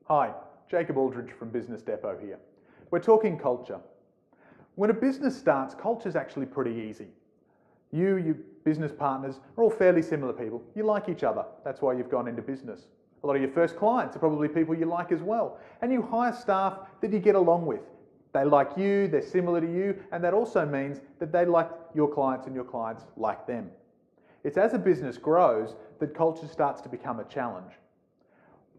Hi, Jacob Aldridge from Business Depot here. We're talking culture. When a business starts, culture is actually pretty easy. You, your business partners are all fairly similar people. You like each other. That's why you've gone into business. A lot of your first clients are probably people you like as well. And you hire staff that you get along with. They like you, they're similar to you, and that also means that they like your clients and your clients like them. It's as a business grows that culture starts to become a challenge.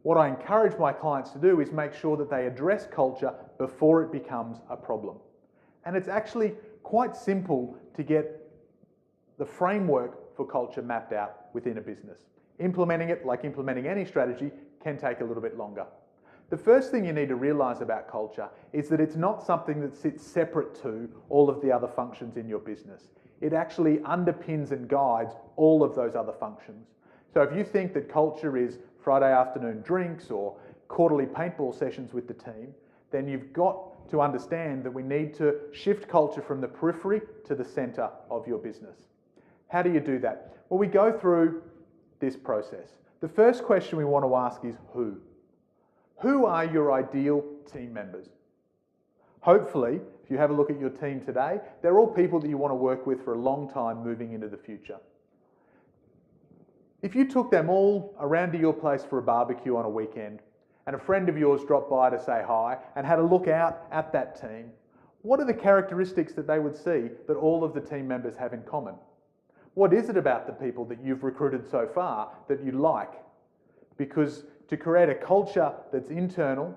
What I encourage my clients to do is make sure that they address culture before it becomes a problem. And it's actually quite simple to get the framework for culture mapped out within a business. Implementing it, like implementing any strategy, can take a little bit longer. The first thing you need to realize about culture is that it's not something that sits separate to all of the other functions in your business. It actually underpins and guides all of those other functions. So if you think that culture is Friday afternoon drinks or quarterly paintball sessions with the team, then you've got to understand that we need to shift culture from the periphery to the center of your business. How do you do that? Well, we go through this process. The first question we want to ask is who? Who are your ideal team members? Hopefully, if you have a look at your team today, they're all people that you want to work with for a long time moving into the future. If you took them all around to your place for a barbecue on a weekend and a friend of yours dropped by to say hi and had a look out at that team, what are the characteristics that they would see that all of the team members have in common? What is it about the people that you've recruited so far that you like? Because to create a culture that's internal,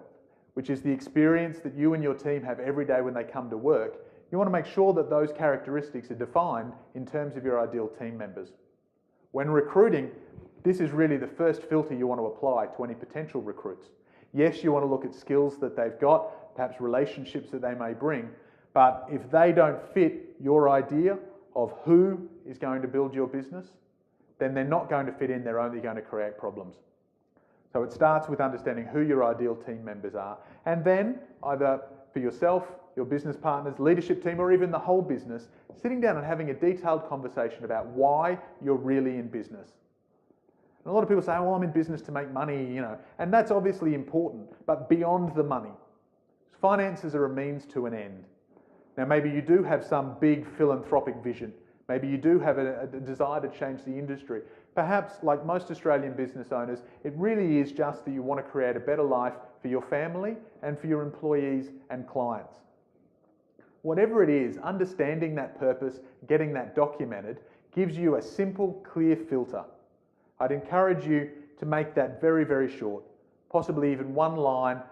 which is the experience that you and your team have every day when they come to work, you want to make sure that those characteristics are defined in terms of your ideal team members. When recruiting, this is really the first filter you want to apply to any potential recruits. Yes, you want to look at skills that they've got, perhaps relationships that they may bring, but if they don't fit your idea of who is going to build your business, then they're not going to fit in, they're only going to create problems. So it starts with understanding who your ideal team members are, and then either for yourself, your business partners, leadership team, or even the whole business, sitting down and having a detailed conversation about why you're really in business. And a lot of people say, well, I'm in business to make money, and that's obviously important, but beyond the money. Finances are a means to an end. Now, maybe you do have some big philanthropic vision. Maybe you do have a desire to change the industry. Perhaps, like most Australian business owners, it really is just that you want to create a better life for your family and for your employees and clients. Whatever it is, understanding that purpose, getting that documented, gives you a simple, clear filter. I'd encourage you to make that very, very short, possibly even one line.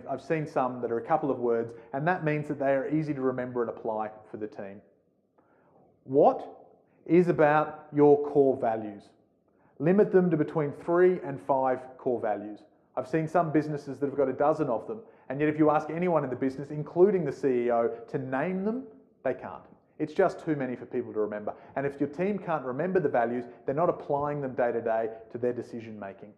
I've seen some that are a couple of words, and that means that they are easy to remember and apply for the team. What is about your core values? Limit them to between 3 and 5 core values. I've seen some businesses that have got a dozen of them, and yet if you ask anyone in the business, including the CEO, to name them, they can't. It's just too many for people to remember. And if your team can't remember the values, they're not applying them day to day to their decision making.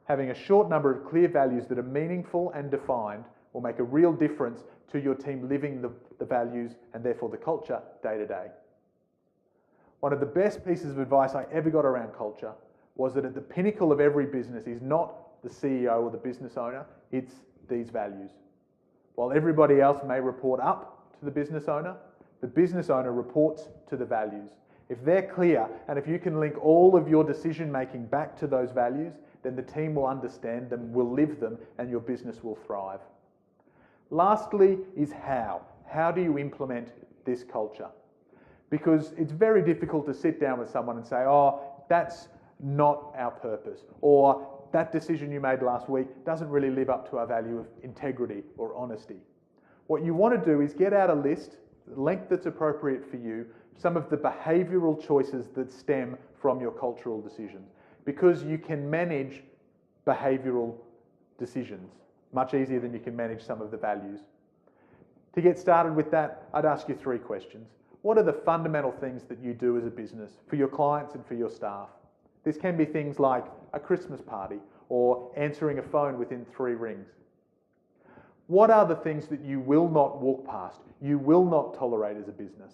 Having a short number of clear values that are meaningful and defined will make a real difference to your team living the values and therefore the culture day to day. One of the best pieces of advice I ever got around culture was that at the pinnacle of every business is not the CEO or the business owner, it's these values. While everybody else may report up to the business owner reports to the values. If they're clear, and if you can link all of your decision making back to those values, then the team will understand them, will live them, and your business will thrive. Lastly is how. How do you implement this culture? Because it's very difficult to sit down with someone and say, oh, that's not our purpose, or that decision you made last week doesn't really live up to our value of integrity or honesty. What you want to do is get out a list, the length that's appropriate for you, some of the behavioural choices that stem from your cultural decisions, because you can manage behavioural decisions much easier than you can manage some of the values. To get started with that, I'd ask you 3 questions. What are the fundamental things that you do as a business for your clients and for your staff? This can be things like a Christmas party or answering a phone within 3 rings. What are the things that you will not walk past, you will not tolerate as a business?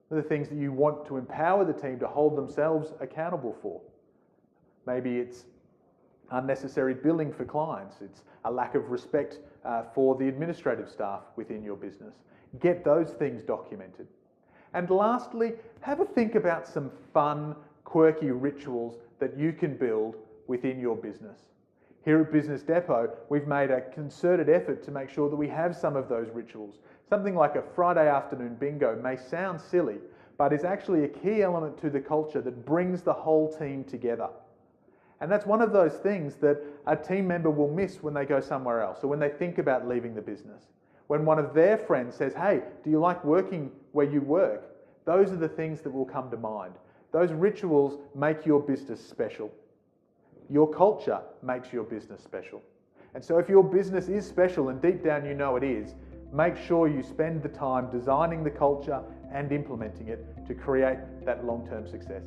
What are the things that you want to empower the team to hold themselves accountable for? Maybe it's unnecessary billing for clients. It's a lack of respect for the administrative staff within your business. Get those things documented. And lastly, have a think about some fun, quirky rituals that you can build within your business. Here at Business Depot, we've made a concerted effort to make sure that we have some of those rituals. Something like a Friday afternoon bingo may sound silly, but is actually a key element to the culture that brings the whole team together. And that's one of those things that a team member will miss when they go somewhere else, or when they think about leaving the business. When one of their friends says, "Hey, do you like working where you work?" Those are the things that will come to mind. Those rituals make your business special. Your culture makes your business special. And so if your business is special, and deep down you know it is, make sure you spend the time designing the culture and implementing it to create that long-term success.